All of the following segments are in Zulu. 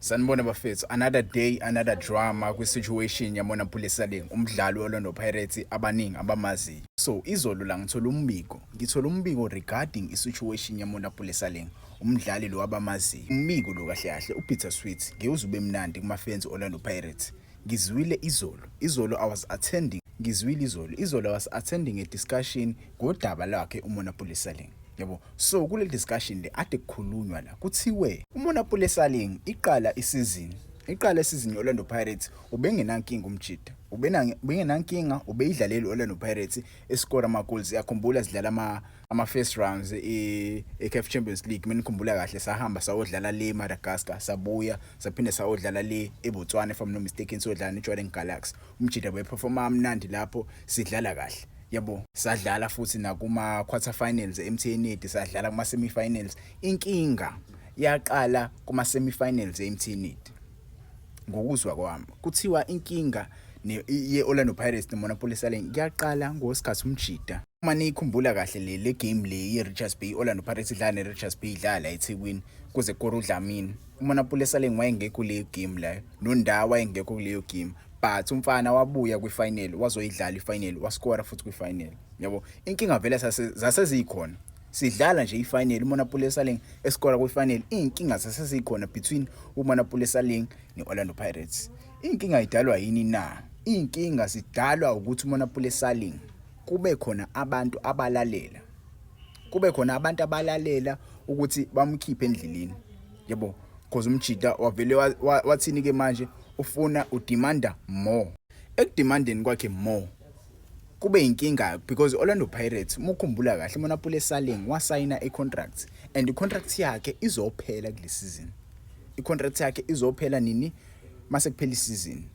Sanibona bafethu, another day, another drama kwi-situation yamona Pulesaleng, umdlali Orlando Pirates abaningi abamaziyo. So izolo la ngithola umbiko regarding i-situation yamona Pulesaleng, umdlali lo abamaziyo. Umbiko lo kahle kahle uPeter Sweet, ngiyuzube mnandi kuma-fans Orlando Pirates. Ngizwile izolo I was attending a discussion ngodaba lakhe uMona Pulesaleng. Yabo, so kule discussion le ade kukhulunywa la kuthiwe uMona Pulesaleng iqala isizini Orlando Pirates ubengenankinga umjida ubengenankinga ubeyidlalela Orlando Pirates escore ama goals yakhumbula sidlala ama first rounds eCAF Champions League menikhumbula kahle sahamba sayodlala le Madagascar sabuya saphinde sayodlala le eBotswana if I'm not mistaken sodlala neJordan Galaxy umjida beperforma amnandi lapho sidlala kahle. Yabo, sadlala futhi nakuma quarter finals eMTN sadlala kuma semi-finals. Inkinga yaqala kuma semi-finals eMTN. Ngokuzwa kwami kuthiwa inkinga ye-Orlando Pirates noMona Pulesaleng yaqala ngosikhathi umjida. Uma nikhumbula kahle le game le ye-Richards Bay Orlando Pirates idlala ne-Richards Bay idlala eThekwini kuze kore uDlamini. uMona Pulesaleng wayengekho kule game la noNdawo wayengekho kuleyo game. But umfana wabuya kwifinal wazoyidlala ifinal wascora futhi kwifinal. Yabo, inkinga vele zasezikhona. Sidlala nje ifinal uMona Pulesaleng escora kwifinal. Inkinga zasezikhona between uMona Pulesaleng neOrlando Pirates. Inkinga idalwa yini na? Inkinga sidalwa ukuthi uMona Pulesaleng kube khona abantu abalalela ukuthi bamkhiphe endleleni. Yabo, cause umjida wavele wathini ke manje ufuna udemanda more. Ekudemandeni kwakhe more kube inkinga because Orlando Pirates mukhumbula kahle uMona Pulesaleng wasayina icontract and icontract yakhe izophela kule season. Icontract yakhe izophela nini? Mase kuphela isizini.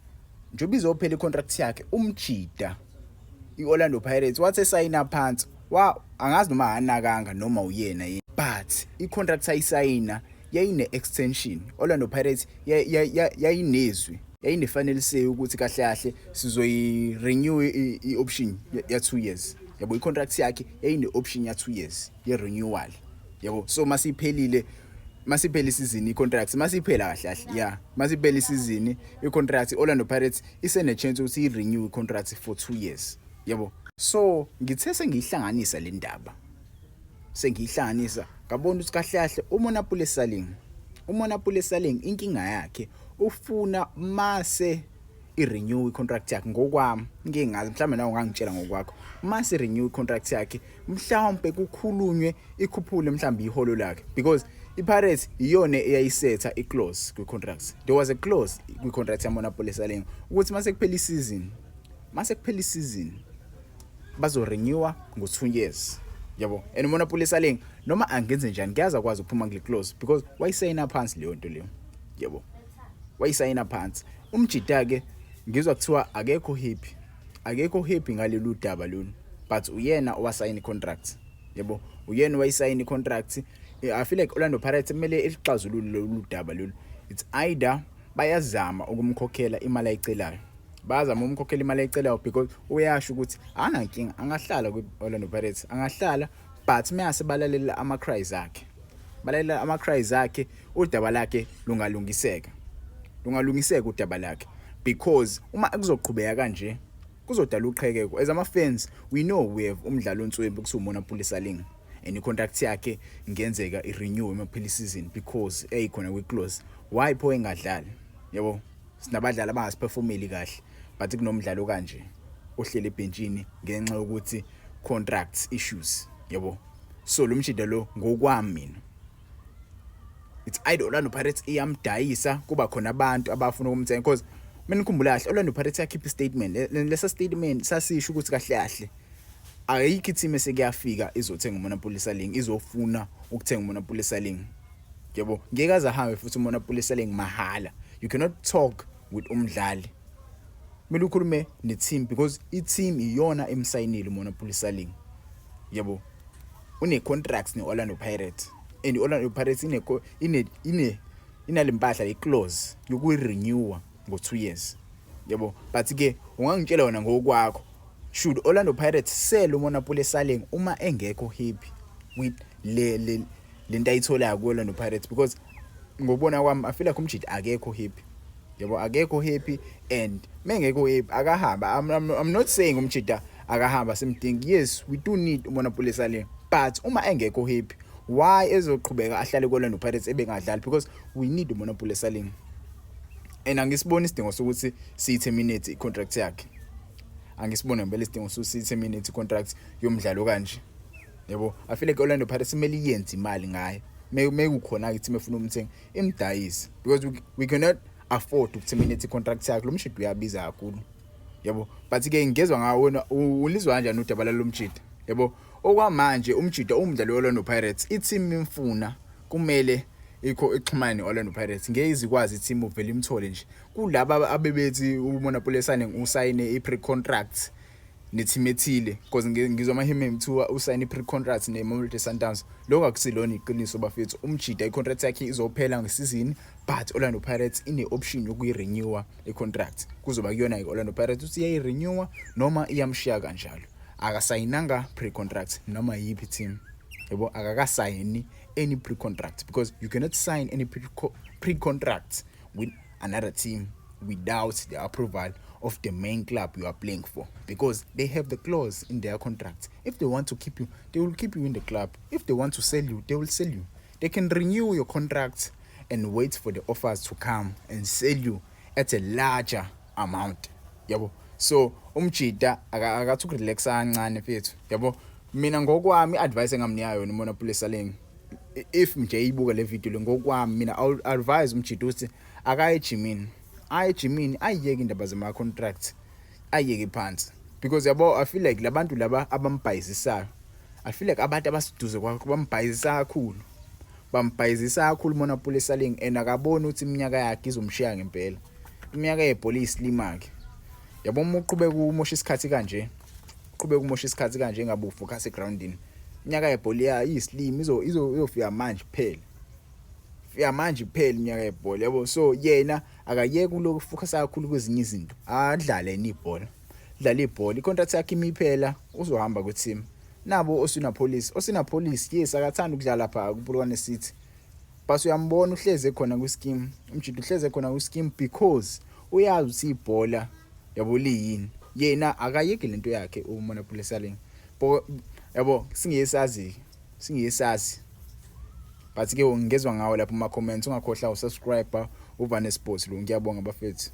Njoba izophela icontract yakhe umjida iOrlando Pirates wathi sayina phansi angazi noma anakanga noma uyena yini but icontract ayisayina yayine extension. Orlando Pirates yayinezwi yayinefanele say ukuthi kahle kahle sizoyi renew ioption ya 2 years. Yabo, icontract yakhe yayine option ya 2 years ye renewal. Yabo, so masiphela isizini icontract masiphela kahle kahle yeah masiphela isizini icontract Orlando Pirates isene chance ukuthi I renew icontract for 2 years. Yabo, so ngithe sengihlanganisa le ndaba ngabona ukuthi kahle kahle uMona Pulesaleng inkinga yakhe ufuna mase I-renew icontract yakhe ngokwami ngingazi mhlawumbe nawe ungangitshela ngokwakho mase renew icontract yakhe mhlawumbe kukhulunywe ikhuphule mhlawumbe iholo lakhe because iPirates iyona eyayisetha iclause kwicontract. There was a clause kwicontract yaMona Pulesaleng ukuthi mase kuphela isizini bazo renewer ngo 2 years. Yabo, and uMona Pulesaleng noma angenze njani ngiyaza kwazi ukuphuma kule clause because wayisayina phansi leyo nto leyo. Yabo, wayisayina phansi umjida ke ngizwa kuthiwa akekho happy ngalolu daba lolu but uyena owasayina icontract. Yabo, uyena wayisayina icontract. I feel like Orlando Pirates kumele elixazulule lolu daba lolu. It's either bayazama ukumkhokhela imali ayicelayo because uyasho ukuthi anankinga angahlala kwiOrlando Pirates angahlala but mayase balalela ama cries akhe udaba lakhe lungalungiseka udaba lakhe because uma kuzoqhubeka kanje kuzodala uqhekeko. As ama fans we know we have umdlalo ontswembu kusuMona Pulesaleng and icontract yakhe ingenzeka irenew emapheli season because eyikhona kwi-clause. Why pho engadlali? Yabo, sinabadlali abangasiperformeli kahle but kunomdlalo kanje ohlele ebhenjini ngenxa yokuthi contracts issues. Yabo, so lo mjida lo ngokwami mina it's either Orlando Pirates iyamdayisa kuba khona abantu abafuna ukumthenga because mina ngikhumbula kahle Orlando Pirates yakhipha statement lesa statement sasisho ukuthi kahle kahle ayikho team esekuyafika izothenga uMona Pulesaleng izofuna ukuthenga uMona Pulesaleng. Yabo, ngeke azahambe futhi uMona Pulesaleng mahala. You cannot talk with umdlali kumele ukhulume ne-team because i-team iyona emsayinile uMona Pulesaleng. Yabo, une-contracts ne-Orlando Pirates and i-Orlando Pirates inalempahla i-clause yokuyi-renewer ngo 2 years. Yabo, but ke ungangitshela wona ngokwakho should Orlando Pirates sell uMona Pulesaleng uma engekho happy with le nto ayitholayo kuOrlando Pirates because ngobona kwami I feel like umjida akekho happy. Yabo akekho happy and mengekho happy akahamba. I'm not saying umjida akahamba simdingi. Yes, we do need uMonopoly Saling, but uma engekho happy, why ezoqhubeka ahlale koLorlando Pirates ebengadlali? Because we need uMonopoly Saling. And angisiboni isidingo sokuthi si-terminate i-contract yakhe. Angisiboni ngempela isidingo sokuthi si-terminate i-contract yomdlalo kanje. Yabo I feel like Orlando Pirates kumele yenze imali ngayo. Mekukhona ke team efuna umthenga imdayisi, because we cannot afford to terminate i-contract yakhe. Lo mshidi uyabiza kakhulu. Yabo but ke ngezwe ngawo ulizwa kanjani udaba lomjida. Yabo okwamanje umjida umdlalo weOrlando Pirates i-team imfuna kumele ixhumane Orlando Pirates ngeke izikwazi i-team uvela imthole nje kulaba abebethi uMonopoly Saling usayine i-pre-contract ne-team ethile, because ngizwa amahime mthiwa usayine i-pre-contract ne-Mamelodi Sundowns. Lokho akusilona iqiniso bafethu. Umjida i-contract yakhe izophela ngesizini, but Orlando Pirates ine-option yokuyi-renewer i-contract. Kuzoba kuyona i-Orlando Pirates uthi iyayi-renewer noma iyamshiya kanjalo. Akasayinanga pre-contract noma yiphi team. Yabo akakasayini any pre-contract, because you cannot sign any pre-contract with another team without the approval of the main club you are playing for, because they have the clause in their contract. If they want to keep you, they will keep you in the club. If they want to sell you, they will sell you. They can renew your contract and wait for the offers to come and sell you at a larger amount. Yabo so umjida akathuku relax kancane mfethu. Yabo mina ngokwami advice engamnika yona uMonopoly Saling, if nje ibuka le video le ngokwami mina I'll advise umjida ukuthi akaye gymini, ayiyeke indaba zama contract, ayiyeke phansi, because yabo I feel like labantu laba abambhayizisayo, I feel like abantu abasiduze kwakho bambhayizisa kakhulu uMonopoly Saling, and akaboni ukuthi iminyaka yakhe izomshiya ngempela. Iminyaka yebhola islimake. Yabo uqhubeka umosha isikhathi kanje, ngabe ufocus egroundini. Iminyaka yebhola iyislim izofika manje kuphela. Iminyaka yebhola. Yabo so yena akayeke uloku focus kakhulu kwezinye izinto. Adlale ibhola. Dlala ibhola. I-contract yakhe imiphela uzohamba ku-team. Nabo Osinapolice yes akathanda ukudlala lapha kuPolokwane City. But uyambona uhleze khona ku-scheme. Umjida uhleze khona ku-scheme because uyazi ukuthi ibhola yabo liyini. Yena akayeke lento yakhe uMonopoly Saling. Yabo singesazi. But ke ungezwe ngawo lapha kuma comments, ungakhohlwa usubscribe uVane Sports lo. Ngiyabonga bafethu.